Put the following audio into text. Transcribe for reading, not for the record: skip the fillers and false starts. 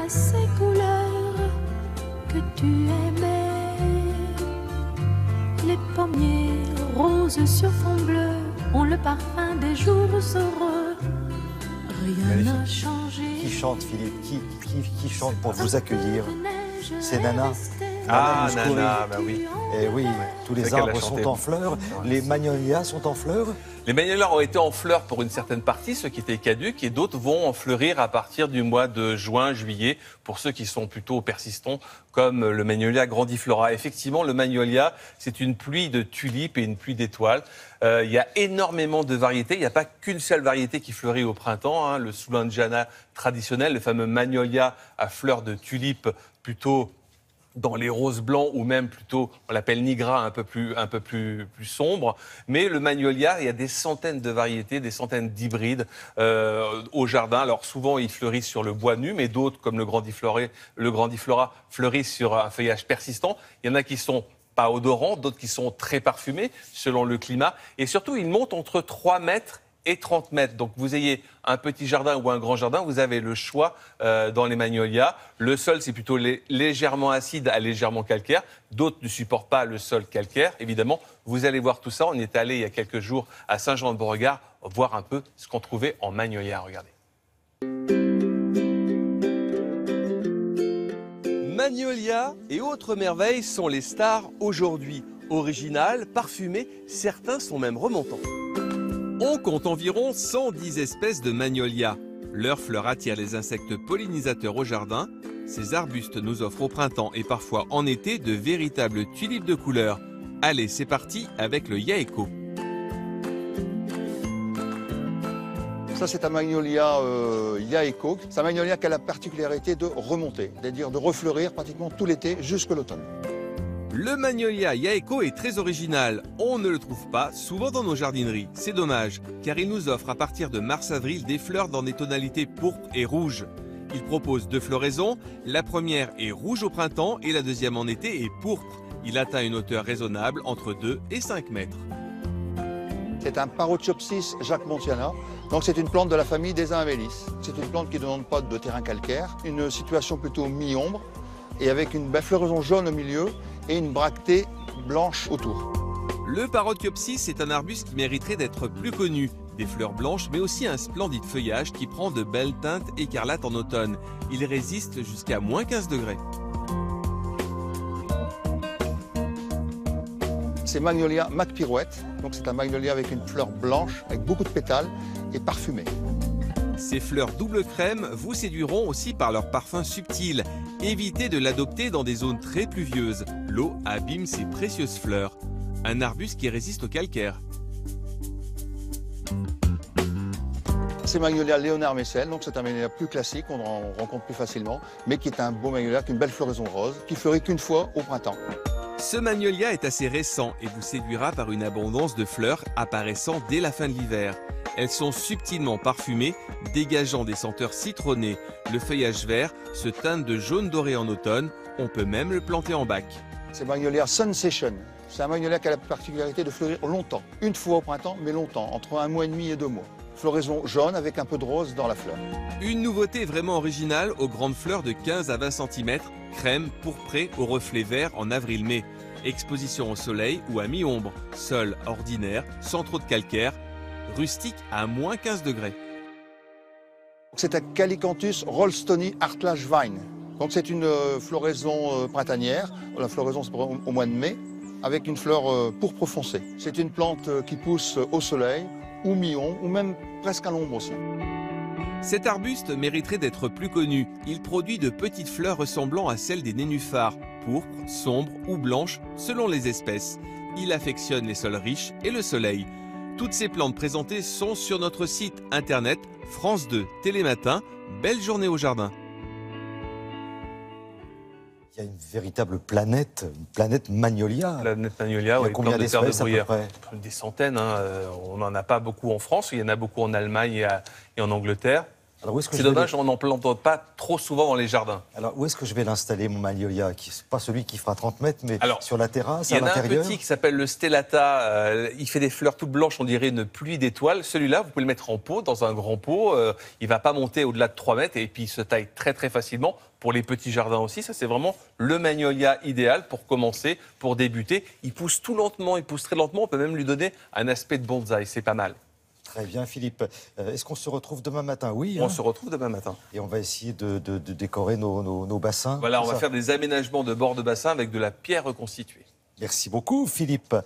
ces couleurs que tu aimais. Les pommiers roses sur fond bleu ont le parfum des jours heureux. Rien n'a changé. Qui chante, Philippe? Qui chante pour vous accueillir? C'est Nana. Ah, Nana, bah oui. Et oui, tous les arbres sont en fleurs. Les magnolias sont en fleurs. Les magnolias ont été en fleurs pour une certaine partie, ceux qui étaient caducs, et d'autres vont en fleurir à partir du mois de juin, juillet, pour ceux qui sont plutôt persistants, comme le magnolia grandiflora. Effectivement, le magnolia, c'est une pluie de tulipes et une pluie d'étoiles. Il y a énormément de variétés. Il n'y a pas qu'une seule variété qui fleurit au printemps, hein. Le Soulanjana traditionnel, le fameux magnolia à fleurs de tulipes plutôt dans les roses blancs ou même plutôt, on l'appelle nigra, un peu plus sombre. Mais le magnolia, il y a des centaines de variétés, des centaines d'hybrides au jardin. Alors souvent, ils fleurissent sur le bois nu, mais d'autres, comme le grandiflora, fleurissent sur un feuillage persistant. Il y en a qui sont pas odorants, d'autres qui sont très parfumés, selon le climat. Et surtout, ils montent entre 3 mètres et 30 mètres. Donc vous ayez un petit jardin ou un grand jardin, vous avez le choix dans les magnolias. Le sol, c'est plutôt légèrement acide à légèrement calcaire. D'autres ne supportent pas le sol calcaire, évidemment. Vous allez voir tout ça. On est allé il y a quelques jours à Saint-Jean-de-Beauregard voir un peu ce qu'on trouvait en magnolia. Regardez. Magnolia et autres merveilles sont les stars aujourd'hui. Originales, parfumées, certains sont même remontants. On compte environ 110 espèces de magnolias. Leurs fleurs attirent les insectes pollinisateurs au jardin. Ces arbustes nous offrent au printemps et parfois en été de véritables tulipes de couleur. Allez, c'est parti avec le Yaeko. Ça, c'est un magnolia Yaeko. C'est un magnolia qui a la particularité de remonter, c'est-à-dire de refleurir pratiquement tout l'été jusqu'à l'automne. Le magnolia Yaeko est très original. On ne le trouve pas souvent dans nos jardineries. C'est dommage, car il nous offre à partir de mars-avril des fleurs dans des tonalités pourpres et rouges. Il propose 2 floraisons. La première est rouge au printemps et la deuxième en été est pourpre. Il atteint une hauteur raisonnable entre 2 et 5 mètres. C'est un Parotiopsis jacquemontiana. Donc c'est une plante de la famille des Amélis. C'est une plante qui ne demande pas de terrain calcaire. Une situation plutôt mi-ombre et avec une belle floraison jaune au milieu et une bractée blanche autour. Le Parotiopsis est un arbuste qui mériterait d'être plus connu. Des fleurs blanches, mais aussi un splendide feuillage qui prend de belles teintes écarlates en automne. Il résiste jusqu'à moins 15 degrés. C'est Magnolia Macpirouette. Donc c'est un magnolia avec une fleur blanche, avec beaucoup de pétales et parfumée. Ces fleurs double crème vous séduiront aussi par leur parfum subtil. Évitez de l'adopter dans des zones très pluvieuses. L'eau abîme ces précieuses fleurs. Un arbuste qui résiste au calcaire. C'est Magnolia Léonard Messel, donc c'est un magnolia plus classique, on en rencontre plus facilement, mais qui est un beau magnolia avec une belle floraison rose, qui fleurit qu'une fois au printemps. Ce magnolia est assez récent et vous séduira par une abondance de fleurs apparaissant dès la fin de l'hiver. Elles sont subtilement parfumées, dégageant des senteurs citronnées. Le feuillage vert se teinte de jaune doré en automne. On peut même le planter en bac. C'est Magnolia Sensation. C'est un magnolia qui a la particularité de fleurir longtemps. Une fois au printemps, mais longtemps, entre 1 mois et demi et 2 mois. Floraison jaune avec un peu de rose dans la fleur. Une nouveauté vraiment originale aux grandes fleurs de 15 à 20 cm, crème pourprée au reflet vert en avril-mai. Exposition au soleil ou à mi-ombre, sol ordinaire, sans trop de calcaire, rustique à moins 15 degrés. C'est un Calicanthus rolstoni Artlage Vine. Donc c'est une floraison printanière, la floraison c'est au mois de mai, avec une fleur pourpre foncé. C'est une plante qui pousse au soleil, ou mi-ombre, ou même presque à l'ombre aussi. Cet arbuste mériterait d'être plus connu. Il produit de petites fleurs ressemblant à celles des nénuphars, pourpres, sombres ou blanches selon les espèces. Il affectionne les sols riches et le soleil. Toutes ces plantes présentées sont sur notre site internet France 2 Télématin. Belle journée au jardin. Il y a une véritable planète magnolia. Planète magnolia, oui. Combien d'espèces à peu près? Des centaines. Hein. On n'en a pas beaucoup en France. Il y en a beaucoup en Allemagne et en Angleterre. Alors, où est-ce que C'est je vais dommage, on n'en plante pas trop souvent dans les jardins. Alors, où est-ce que je vais l'installer, mon magnolia? Pas celui qui fera 30 mètres, mais Alors, sur la terrasse, Il y à en a un l'intérieur? petit qui s'appelle le Stellata. Il fait des fleurs toutes blanches, on dirait une pluie d'étoiles. Celui-là, vous pouvez le mettre en pot, dans un grand pot. Il ne va pas monter au-delà de 3 mètres et puis il se taille très très facilement. Pour les petits jardins aussi, ça c'est vraiment le magnolia idéal pour commencer, pour débuter. Il pousse tout lentement, il pousse très lentement. On peut même lui donner un aspect de bonsaï, c'est pas mal. Très bien, Philippe. Est-ce qu'on se retrouve demain matin? Oui. On se retrouve demain matin. Et on va essayer de décorer nos bassins. Voilà, on tout va ça. faire des aménagements de bord de bassin avec de la pierre reconstituée. Merci beaucoup, Philippe.